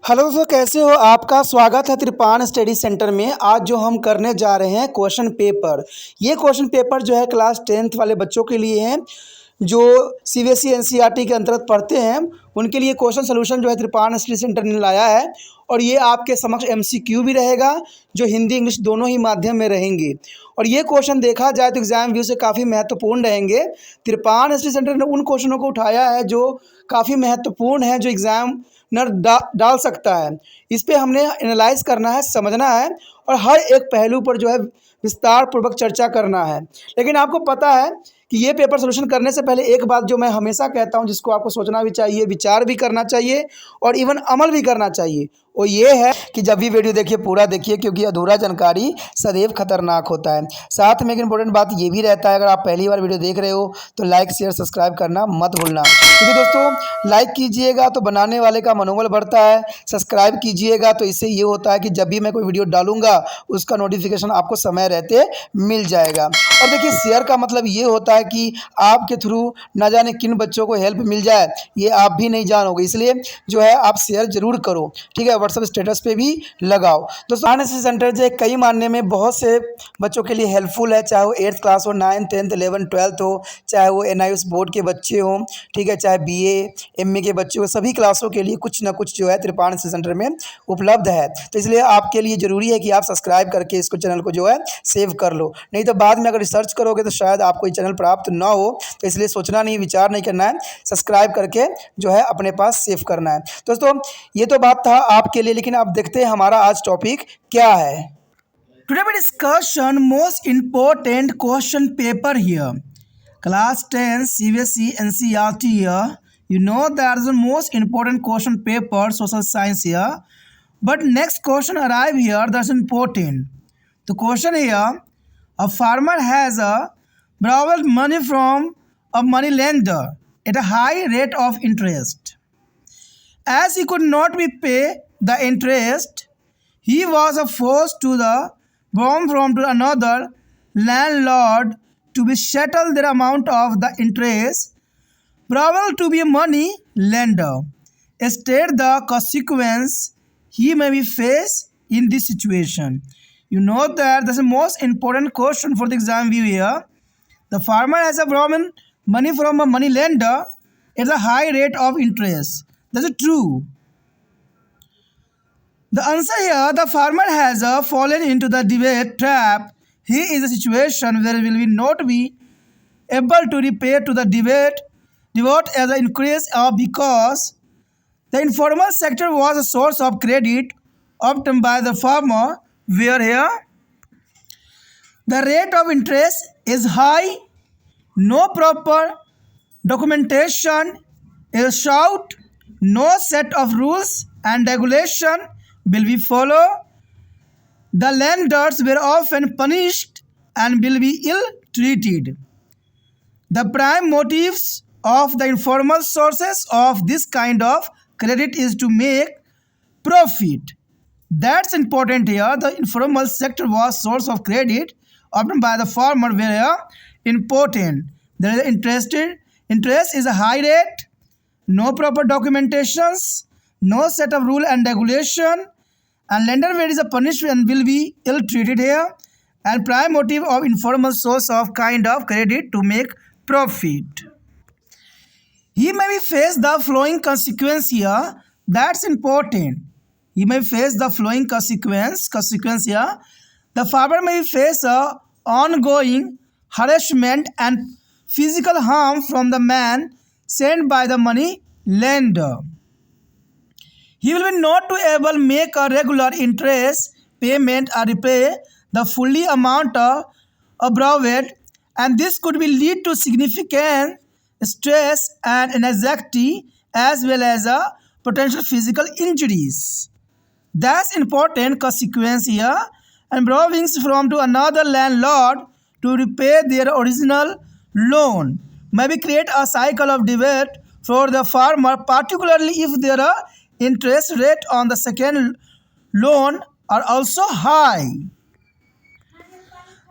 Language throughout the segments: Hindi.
हेलो दोस्तों, कैसे हो? आपका स्वागत है त्रिपान स्टडी सेंटर में। आज जो हम करने जा रहे हैं क्वेश्चन पेपर, ये क्वेश्चन पेपर जो है क्लास 10th वाले बच्चों के लिए है जो सीबीएसई एनसीईआरटी के अंतर्गत पढ़ते हैं। उनके लिए क्वेश्चन सोल्यूशन जो है त्रिपान स्टडी सेंटर ने लाया है और ये आपके समक्ष एमसीक्यू भी रहेगा जो हिंदी इंग्लिश दोनों ही माध्यम में रहेंगे। और ये क्वेश्चन देखा जाए तो एग्जाम व्यू से काफ़ी महत्वपूर्ण रहेंगे। त्रिपान स्टडी सेंटर ने उन क्वेश्चनों को उठाया है जो काफ़ी महत्वपूर्ण है, जो एग्ज़ाम नर डाल सकता है। इस पे हमने एनालाइज करना है, समझना है और हर एक पहलू पर जो है विस्तार पूर्वक चर्चा करना है। लेकिन आपको पता है कि ये पेपर सोल्यूशन करने से पहले एक बात जो मैं हमेशा कहता हूँ, जिसको आपको सोचना भी चाहिए, विचार भी करना चाहिए और इवन अमल भी करना चाहिए, वो ये है कि जब भी वीडियो देखिए पूरा देखिए, क्योंकि अधूरा जानकारी सदैव खतरनाक होता है। साथ में एक इंपॉर्टेंट बात ये भी रहता है, अगर आप पहली बार वीडियो देख रहे हो तो लाइक शेयर सब्सक्राइब करना मत भूलना, क्योंकि दोस्तों लाइक कीजिएगा तो बनाने वाले का मनोबल बढ़ता है, सब्सक्राइब कीजिएगा तो इससे ये होता है कि जब भी मैं कोई वीडियो डालूंगा उसका नोटिफिकेशन आपको समय रहते मिल जाएगा। और देखिए शेयर का मतलब ये होता है कि आपके थ्रू ना जाने किन बच्चों को हेल्प मिल जाए, ये आप भी नहीं जानोगे, इसलिए जो है आप शेयर जरूर करो, ठीक है। व्हाट्सएप स्टेटस पे भी लगाओ। दोस्तों एनएसएस सेंटर जो है कई मानने में बहुत से बच्चों के लिए हेल्पफुल है, चाहे वो 8th क्लास हो, 9th 10th 11th 12th हो, चाहे वो एनआईएस बोर्ड के बच्चे हों, ठीक है, चाहे बीए एमए के बच्चे हो, सभी क्लासों के लिए कुछ ना कुछ जो है त्रिपान एनएसएस सेंटर में उपलब्ध है। तो इसलिए आपके लिए ज़रूरी है कि आप सब्सक्राइब करके इसको चैनल को जो है सेव कर लो, नहीं तो बाद में अगर रिसर्च करोगे तो शायद आपको ये चैनल प्राप्त ना हो। तो इसलिए सोचना नहीं, विचार नहीं करना है, सब्सक्राइब करके जो है अपने पास सेव करना है। दोस्तों ये तो बात था आपके लिए, लेकिन आप देखते हैं हमारा आज टॉपिक क्या है। Today we discussion most important question paper here, class 10 CBSE NCERT here. You know that is the most important question paper social science here, but next question arrive here that's important. The question here, a farmer has borrowed money from a money lender at a high rate of interest. As he could not be pay the interest, he was forced to the borrow from to another landlord to be settled their amount of the interest, probable to be a money lender. State the consequence he may be faced in this situation. You know that that's the most important question for the exam view here. The farmer has borrowed money from a money lender at a high rate of interest. That's true. The answer here, the farmer has fallen into the debt trap. He is in a situation where he will not be able to repay to the debt as an increase because the informal sector was a source of credit obtained by the farmer, where here the rate of interest is high, no proper documentation is sought, no set of rules and regulation will be followed. The lenders were often punished and will be ill-treated. The prime motives of the informal sources of this kind of credit is to make profit. That's important here. The informal sector was source of credit obtained by the farmer were important. There is interest is a high rate, no proper documentations, no set of rule and regulation, and lender where is a punishment will be ill-treated here, and prime motive of informal source of kind of credit to make profit. He may be face the following consequence here. That's important. He may face the following consequence here. The farmer may face a ongoing harassment and physical harm from the man sent by the money lender. He will be not to able make a regular interest payment or repay the fully amount of borrowed, and this could be lead to significant stress and anxiety as well as potential physical injuries. That's important consequence here. And borrowings from to another landlord to repay their original loan maybe create a cycle of debt for the farmer, particularly if their interest rate on the second loan are also high.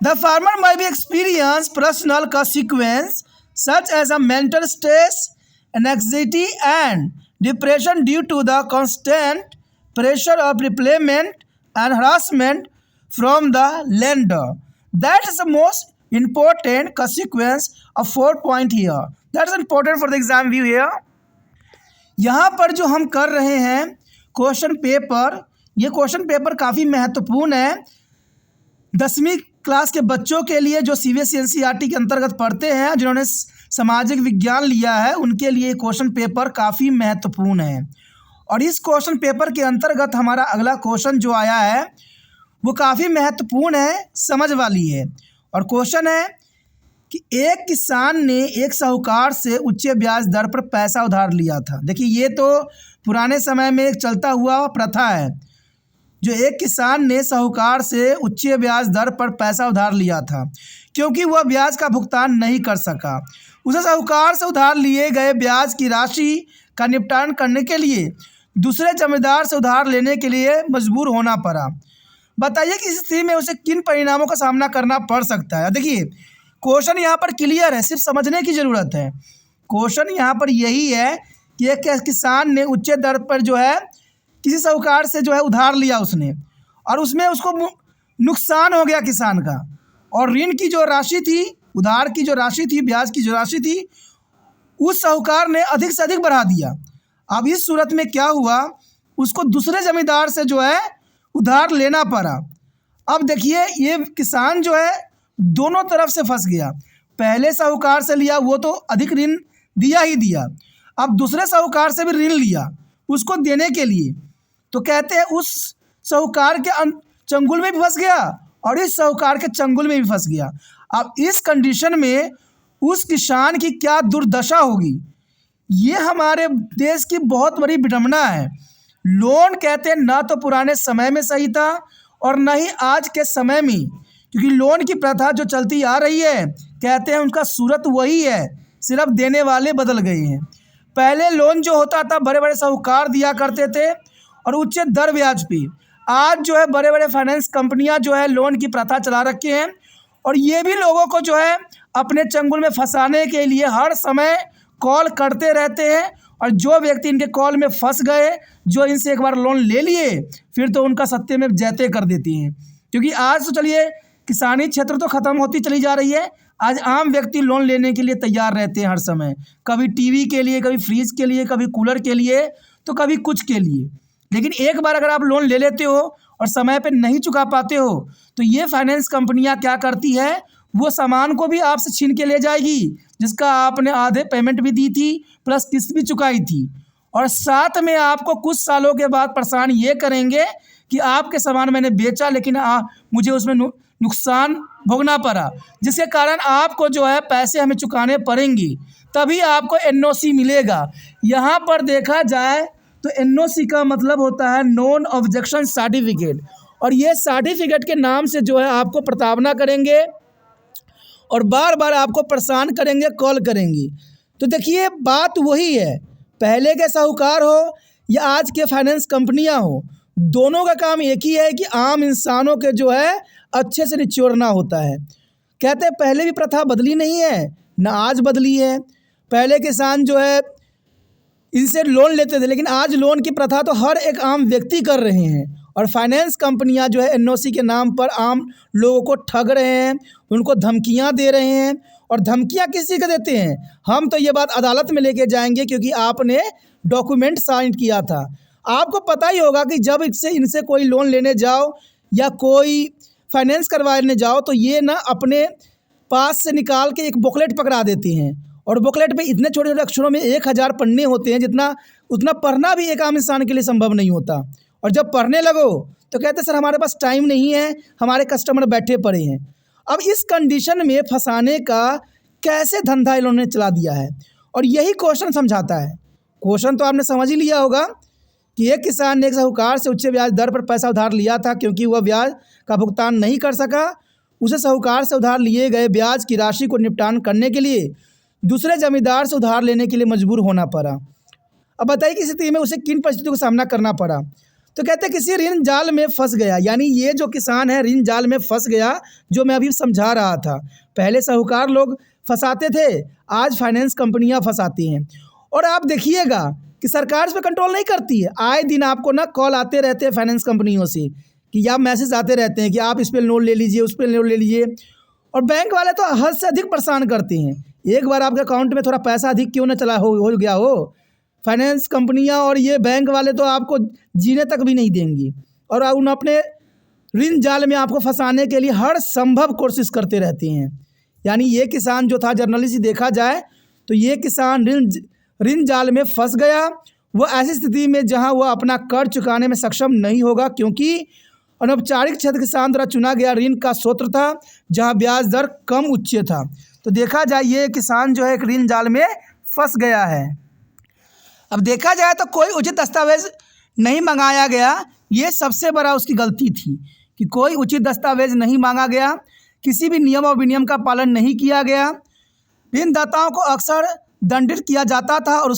The farmer might be experience personal consequence such as a mental stress, anxiety and depression due to the constant pressure of repayment and harassment from the lender. That is the most important consequence of 4 point here. That is important for the exam view here. यहाँ पर जो हम कर रहे हैं क्वेश्चन पेपर, ये क्वेश्चन पेपर काफ़ी महत्वपूर्ण है 10वीं क्लास के बच्चों के लिए जो CBSE NCERT के अंतर्गत पढ़ते हैं, जिन्होंने सामाजिक विज्ञान लिया है, उनके लिए क्वेश्चन पेपर काफ़ी महत्वपूर्ण है। और इस क्वेश्चन पेपर के अंतर्गत हमारा अगला क्वेश्चन जो आया है वो काफ़ी महत्वपूर्ण है, समझ वाली है। और क्वेश्चन है कि एक किसान ने एक साहूकार से उच्च ब्याज दर पर पैसा उधार लिया था। देखिए, ये तो पुराने समय में एक चलता हुआ प्रथा है, जो एक किसान ने साहूकार से उच्च ब्याज दर पर पैसा उधार लिया था क्योंकि वह ब्याज का भुगतान नहीं कर सका। उसे साहूकार से उधार लिए गए ब्याज की राशि का निपटान करने के लिए दूसरे जमींदार से उधार लेने के लिए मजबूर होना पड़ा। बताइए कि इस स्थिति में उसे किन परिणामों का सामना करना पड़ सकता है। देखिए, क्वेश्चन यहाँ पर क्लियर है, सिर्फ समझने की ज़रूरत है। क्वेश्चन यहाँ पर यही है कि एक किसान ने उच्च दर पर जो है किसी साहूकार से जो है उधार लिया उसने, और उसमें उसको नुकसान हो गया किसान का, और ऋण की जो राशि थी, उधार की जो राशि थी, ब्याज की जो राशि थी, उस साहूकार ने अधिक से अधिक बढ़ा दिया। अब इस सूरत में क्या हुआ, उसको दूसरे जमींदार से जो है उधार लेना पड़ा। अब देखिए, ये किसान जो है दोनों तरफ से फंस गया। पहले साहूकार से लिया वो तो अधिक ऋण दिया ही दिया, अब दूसरे साहूकार से भी ऋण लिया उसको देने के लिए, तो कहते हैं उस साहूकार के चंगुल में भी फंस गया और इस साहूकार के चंगुल में भी फंस गया। अब इस कंडीशन में उस किसान की क्या दुर्दशा होगी, ये हमारे देश की बहुत बड़ी विडंबना है। लोन कहते हैं ना तो पुराने समय में सही था और न ही आज के समय में, क्योंकि लोन की प्रथा जो चलती आ रही है, कहते हैं उनका सूरत वही है, सिर्फ देने वाले बदल गए हैं। पहले लोन जो होता था बड़े बड़े साहूकार दिया करते थे और उच्च दर ब्याज पे। आज जो है बड़े बड़े फाइनेंस कंपनियां जो है लोन की प्रथा चला रखी हैं, और ये भी लोगों को जो है अपने चंगुल में फंसाने के लिए हर समय कॉल करते रहते हैं। और जो व्यक्ति इनके कॉल में फंस गए, जो इनसे एक बार लोन ले लिए, फिर तो उनका सत्ते में जैते कर देती हैं। क्योंकि आज तो चलिए किसानी क्षेत्र तो ख़त्म होती चली जा रही है, आज आम व्यक्ति लोन लेने के लिए तैयार रहते हैं हर समय, कभी टीवी के लिए, कभी फ्रिज के लिए, कभी कूलर के लिए, तो कभी कुछ के लिए। लेकिन एक बार अगर आप लोन ले लेते हो और समय पे नहीं चुका पाते हो, तो ये फाइनेंस कंपनियां क्या करती है, वो सामान को भी आपसे छीन के ले जाएगी जिसका आपने आधे पेमेंट भी दी थी प्लस किस्त भी चुकाई थी, और साथ में आपको कुछ सालों के बाद परेशान ये करेंगे कि आपके सामान मैंने बेचा लेकिन मुझे उसमें नुकसान भोगना पड़ा, जिसके कारण आपको जो है पैसे हमें चुकाने पड़ेंगे, तभी आपको NOC मिलेगा। यहाँ पर देखा जाए तो NOC का मतलब होता है नॉन ऑब्जेक्शन सर्टिफिकेट, और ये सर्टिफिकेट के नाम से जो है आपको प्रताड़ना करेंगे और बार बार आपको परेशान करेंगे, कॉल करेंगे। तो देखिए, बात वही है, पहले के साहूकार हो या आज के फाइनेंस कंपनियां हो, दोनों का काम एक ही है कि आम इंसानों के जो है अच्छे से निचोड़ना होता है। कहते हैं पहले भी प्रथा बदली नहीं है, ना आज बदली है। पहले किसान जो है इनसे लोन लेते थे, लेकिन आज लोन की प्रथा तो हर एक आम व्यक्ति कर रहे हैं, और फाइनेंस कंपनियां जो है NOC के नाम पर आम लोगों को ठग रहे हैं, उनको धमकियां दे रहे हैं। और धमकियां किसी को देते हैं, हम तो ये बात अदालत में लेके जाएंगे क्योंकि आपने डॉक्यूमेंट साइन किया था। आपको पता ही होगा कि जब इनसे कोई लोन लेने जाओ या कोई फाइनेंस करवाने जाओ, तो ये ना अपने पास से निकाल के एक बुकलेट पकड़ा देते हैं, और बुकलेट पे इतने छोटे छोटे अक्षरों में 1000 पन्ने होते हैं, जितना उतना पढ़ना भी एक आम इंसान के लिए संभव नहीं होता। और जब पढ़ने लगो तो कहते सर हमारे पास टाइम नहीं है, हमारे कस्टमर बैठे पड़े हैं। अब इस कंडीशन में फंसाने का कैसे धंधा इन्होंने चला दिया है, और यही क्वेश्चन समझाता है। क्वेश्चन तो आपने समझ ही लिया होगा कि एक किसान ने एक साहूकार से उच्च ब्याज दर पर पैसा उधार लिया था, क्योंकि वह ब्याज का भुगतान नहीं कर सका, उसे साहूकार से उधार लिए गए ब्याज की राशि को निपटान करने के लिए दूसरे जमींदार से उधार लेने के लिए मजबूर होना पड़ा। अब बताइए कि स्थिति में उसे किन परिस्थितियों का सामना करना पड़ा। तो कहते हैं किसी ऋण जाल में फंस गया, यानी ये जो किसान है ऋण जाल में फंस गया, जो मैं अभी समझा रहा था। पहले साहूकार लोग फंसाते थे, आज फाइनेंस कंपनियां फंसाती हैं। और आप देखिएगा कि सरकार इस पे कंट्रोल नहीं करती है। आए दिन आपको ना कॉल आते रहते हैं फाइनेंस कंपनियों से कि या मैसेज आते रहते हैं कि आप इस पे लोन ले लीजिए, उस पे लोन ले लीजिए। और बैंक वाले तो हद से अधिक परेशान करते हैं। एक बार आपके अकाउंट में थोड़ा पैसा अधिक क्यों ना चला हो गया हो, फाइनेंस कंपनियां और ये बैंक वाले तो आपको जीने तक भी नहीं देंगी और उन अपने ऋण जाल में आपको फंसाने के लिए हर संभव कोशिश करते रहते हैं। यानी ये किसान जो था, जनरली से देखा जाए तो ये किसान ऋण जाल में फंस गया। वो ऐसी स्थिति में जहां वह अपना कर्ज चुकाने में सक्षम नहीं होगा, क्योंकि अनौपचारिक क्षेत्र किसान द्वारा चुना गया ऋण का स्रोत था जहां ब्याज दर कम उच्च था। तो देखा जाए ये किसान जो है एक ऋण जाल में फंस गया है। अब देखा जाए तो कोई उचित दस्तावेज नहीं मंगाया गया, ये सबसे बड़ा उसकी गलती थी कि कोई उचित दस्तावेज नहीं मांगा गया, किसी भी नियम और विनियम का पालन नहीं किया गया। ऋणदाताओं को अक्सर दंडित किया जाता था और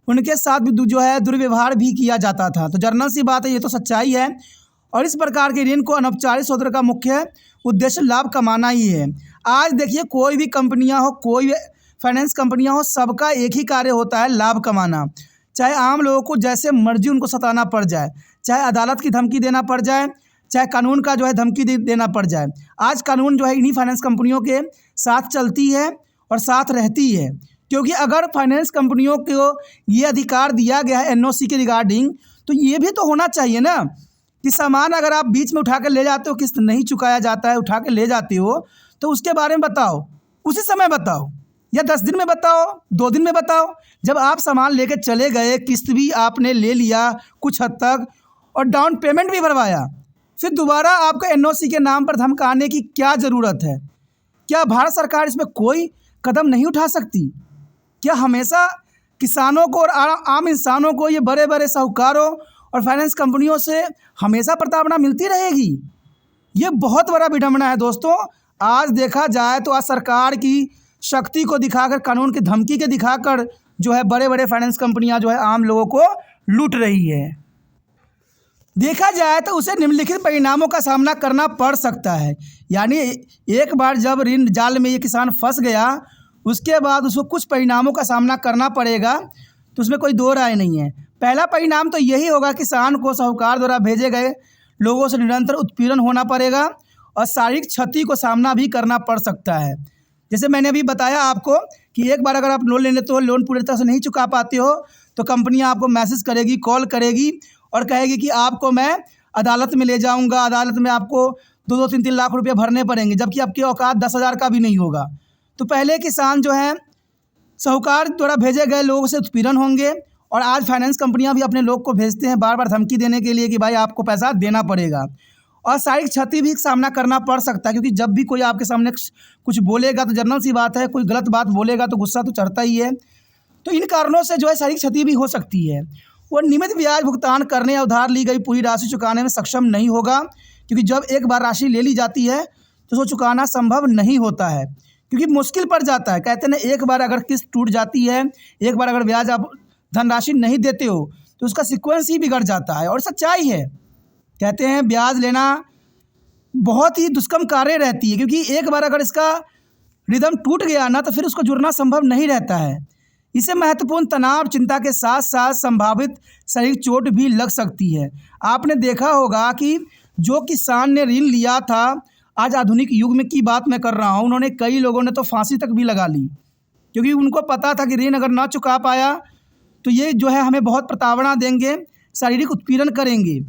उनके साथ भी जो है दुर्व्यवहार भी किया जाता था। तो जनरल सी बात है, ये तो सच्चाई है। और इस प्रकार के ऋण को अनौपचारिक स्रोत का मुख्य उद्देश्य लाभ कमाना ही है। आज देखिए कोई भी कंपनियां हो, कोई भी फाइनेंस कंपनियां हो, सबका एक ही कार्य होता है, लाभ कमाना। चाहे आम लोगों को जैसे मर्जी उनको सताना पड़ जाए, चाहे अदालत की धमकी देना पड़ जाए, चाहे कानून का जो है धमकी देना पड़ जाए। आज कानून जो है इन्हीं फाइनेंस कंपनियों के साथ चलती है और साथ रहती है, क्योंकि अगर फाइनेंस कंपनियों को ये अधिकार दिया गया है एनओसी के रिगार्डिंग, तो ये भी तो होना चाहिए ना कि सामान अगर आप बीच में उठा कर ले जाते हो, किस्त नहीं चुकाया जाता है, उठा कर ले जाते हो, तो उसके बारे में बताओ, उसी समय बताओ, या 10 दिन में बताओ, 2 दिन में बताओ। जब आप सामान लेकर चले गए, किस्त भी आपने ले लिया कुछ हद तक और डाउन पेमेंट भी भरवाया, फिर दोबारा आपको एनओसी के नाम पर धमकाने की क्या ज़रूरत है? क्या भारत सरकार इसमें कोई कदम नहीं उठा सकती? क्या हमेशा किसानों को और आम इंसानों को ये बड़े बड़े साहूकारों और फाइनेंस कंपनियों से हमेशा प्रताड़ना मिलती रहेगी? ये बहुत बड़ा विडंबना है दोस्तों। आज देखा जाए तो आज सरकार की शक्ति को दिखाकर, कानून की धमकी के दिखाकर जो है बड़े बड़े फाइनेंस कंपनियां जो है आम लोगों को लूट रही है। देखा जाए तो उसे निम्नलिखित परिणामों का सामना करना पड़ सकता है। यानी एक बार जब ऋण जाल में ये किसान फंस गया, उसके बाद उसको कुछ परिणामों का सामना करना पड़ेगा, तो उसमें कोई दो राय नहीं है। पहला परिणाम तो यही होगा, किसान को साहूकार द्वारा भेजे गए लोगों से निरंतर उत्पीड़न होना पड़ेगा और शारीरिक क्षति को सामना भी करना पड़ सकता है। जैसे मैंने अभी बताया आपको कि एक बार अगर आप लोन ले लेते हो, लोन पूरी तरह से नहीं चुका पाते हो, तो कंपनियां आपको मैसेज करेगी, कॉल करेगी और कहेगी कि आपको मैं अदालत में ले जाऊंगा, अदालत में आपको 2-2, 3-3 लाख रुपये भरने पड़ेंगे, जबकि आपकी औकात 10,000 का भी नहीं होगा। तो पहले किसान जो है साहूकार द्वारा भेजे गए लोगों से उत्पीड़न होंगे, और आज फाइनेंस कंपनियां भी अपने लोग को भेजते हैं बार बार धमकी देने के लिए कि भाई आपको पैसा देना पड़ेगा। और शारीरिक क्षति भी सामना करना पड़ सकता है, क्योंकि जब भी कोई आपके सामने कुछ बोलेगा तो जनरल सी बात है, कोई गलत बात बोलेगा तो गुस्सा तो चढ़ता ही है। तो इन कारणों से जो है शारीरिक क्षति भी हो सकती है। वो नियमित ब्याज भुगतान करने या उधार ली गई पूरी राशि चुकाने में सक्षम नहीं होगा, क्योंकि जब एक बार राशि ले ली जाती है तो उसको चुकाना संभव नहीं होता है, क्योंकि मुश्किल पड़ जाता है। कहते हैं ना, एक बार अगर किस्त टूट जाती है, एक बार अगर ब्याज आप धनराशि नहीं देते हो तो उसका सीक्वेंस ही बिगड़ जाता है। और सच्चाई है, कहते हैं ब्याज लेना बहुत ही दुष्कर्म कार्य रहती है, क्योंकि एक बार अगर इसका रिदम टूट गया ना, तो फिर उसको जुड़ना संभव नहीं रहता है। इसे महत्वपूर्ण तनाव, चिंता के साथ साथ संभावित शारीरिक चोट भी लग सकती है। आपने देखा होगा कि जो किसान ने ऋण लिया था, आज आधुनिक युग में की बात मैं कर रहा हूँ, उन्होंने कई लोगों ने तो फांसी तक भी लगा ली, क्योंकि उनको पता था कि ऋण अगर ना चुका पाया तो ये जो है हमें बहुत प्रताड़ना देंगे, शारीरिक उत्पीड़न करेंगे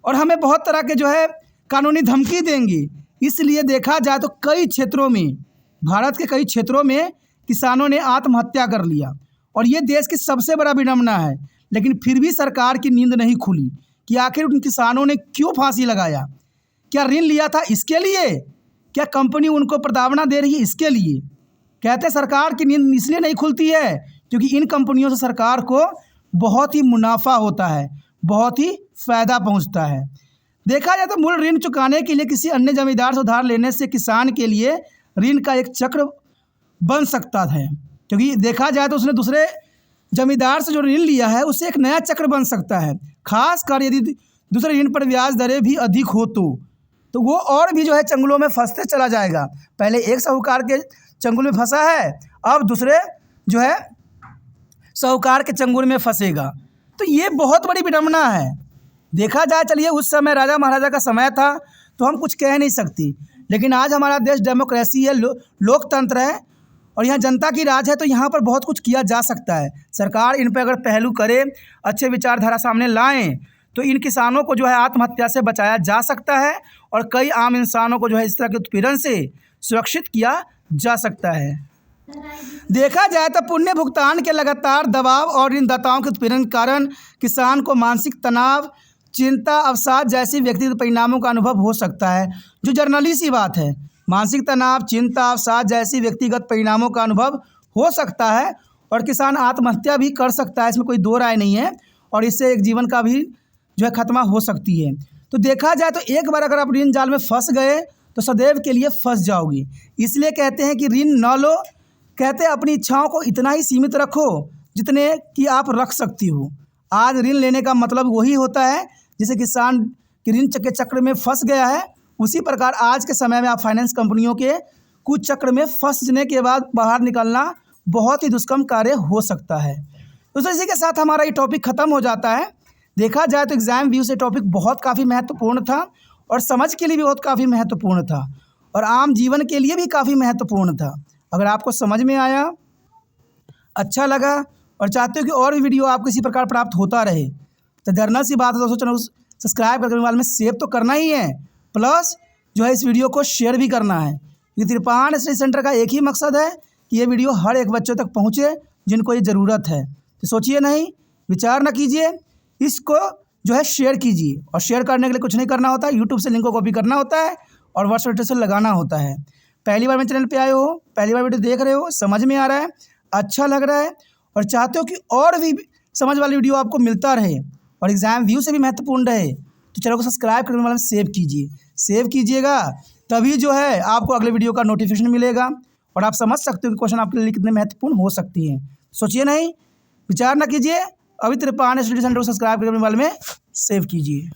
और हमें बहुत तरह के जो है कानूनी धमकी देंगे। इसलिए देखा जाए तो कई क्षेत्रों में, भारत के कई क्षेत्रों में किसानों ने आत्महत्या कर लिया, और ये देश की सबसे बड़ा विडंबना है। लेकिन फिर भी सरकार की नींद नहीं खुली कि आखिर उन किसानों ने क्यों फांसी लगाया। क्या ऋण लिया था इसके लिए? क्या कंपनी उनको प्रताड़ना दे रही है इसके लिए? कहते सरकार की नींद इसलिए नहीं खुलती है क्योंकि इन कंपनियों से सरकार को बहुत ही मुनाफा होता है, बहुत ही फ़ायदा पहुंचता है। देखा जाए तो मूल ऋण चुकाने के लिए किसी अन्य जमींदार से उधार लेने से किसान के लिए ऋण का एक चक्र बन सकता है, क्योंकि देखा जाए तो उसने दूसरे जमींदार से जो ऋण लिया है उससे एक नया चक्र बन सकता है। खासकर यदि दूसरे ऋण पर ब्याज दरें भी अधिक हो तो वो और भी जो है चंगुलों में फंसते चला जाएगा। पहले एक साहूकार के चंगुल में फंसा है, अब दूसरे जो है साहूकार के चंगुल में फंसेगा। तो ये बहुत बड़ी विडंबना है। देखा जाए, चलिए उस समय राजा महाराजा का समय था तो हम कुछ कह नहीं सकती, लेकिन आज हमारा देश डेमोक्रेसी है, लोकतंत्र है और यहाँ जनता की राज है, तो यहाँ पर बहुत कुछ किया जा सकता है। सरकार इन पर अगर पहलू करे, अच्छे विचारधारा सामने लाएं, तो इन किसानों को जो है आत्महत्या से बचाया जा सकता है और कई आम इंसानों को जो है इस तरह के उत्पीड़न से सुरक्षित किया जा सकता है। देखा जाए तो पुण्य भुगतान के लगातार दबाव और ऋणदाताओं के उत्पीड़न के कारण किसान को मानसिक तनाव, चिंता, अवसाद जैसी व्यक्तिगत परिणामों का अनुभव हो सकता है। जो जर्नली सी बात है, मानसिक तनाव, चिंता, अवसाद जैसी व्यक्तिगत परिणामों का अनुभव हो सकता है और किसान आत्महत्या भी कर सकता है, इसमें कोई दो राय नहीं है और इससे एक जीवन का भी जो है खत्मा हो सकती है। तो देखा जाए तो एक बार अगर आप ऋण जाल में फंस गए तो सदैव के लिए फंस जाओगी। इसलिए कहते हैं कि ऋण न लो, कहते हैं अपनी इच्छाओं को इतना ही सीमित रखो जितने कि आप रख सकती हो। आज ऋण लेने का मतलब वही होता है जैसे किसान के ऋण के चक्र में फंस गया है, उसी प्रकार आज के समय में आप फाइनेंस कंपनियों के कुछ चक्र में फंसने के बाद बाहर निकलना बहुत ही दुष्कर्म कार्य हो सकता है। तो इसी के साथ हमारा ये टॉपिक ख़त्म हो जाता है। देखा जाए तो एग्ज़ाम व्यू से टॉपिक बहुत काफ़ी महत्वपूर्ण था और समझ के लिए भी बहुत काफ़ी महत्वपूर्ण था और आम जीवन के लिए भी काफ़ी महत्वपूर्ण था। अगर आपको समझ में आया, अच्छा लगा और चाहते हो कि और भी वीडियो आपको इसी प्रकार प्राप्त होता रहे, तो जर्नल सी बात है दोस्तों, चैनल सब्सक्राइब करके मोबाइल में सेव तो करना ही है, प्लस जो है इस वीडियो को शेयर भी करना है। ये त्रिपाण स्टडी सेंटर का एक ही मकसद है कि ये वीडियो हर एक बच्चों तक पहुँचे जिनको ये ज़रूरत है। तो सोचिए नहीं, विचार न कीजिए, इसको जो है शेयर कीजिए और शेयर करने के लिए कुछ नहीं करना होता है, यूट्यूब से लिंक को कॉपी करना होता है और व्हाट्सएप से लगाना होता है। पहली बार मेरे चैनल पे आए हो, पहली बार वीडियो देख रहे हो, समझ में आ रहा है, अच्छा लग रहा है और चाहते हो कि और भी समझ वाली वीडियो आपको मिलता रहे और एग्ज़ाम व्यू से भी महत्वपूर्ण रहे, तो चैनल को सब्सक्राइब करके मतलब सेव कीजिए। सेव कीजिएगा तभी जो है आपको अगले वीडियो का नोटिफिकेशन मिलेगा और आप समझ सकते हो कि क्वेश्चन आपके लिए कितने महत्वपूर्ण हो सकती हैं। सोचिए नहीं, विचार ना कीजिए, अभी त्रिपाण स्टडी सेंटर को सब्सक्राइब करके मोबाइल में सेव कीजिए।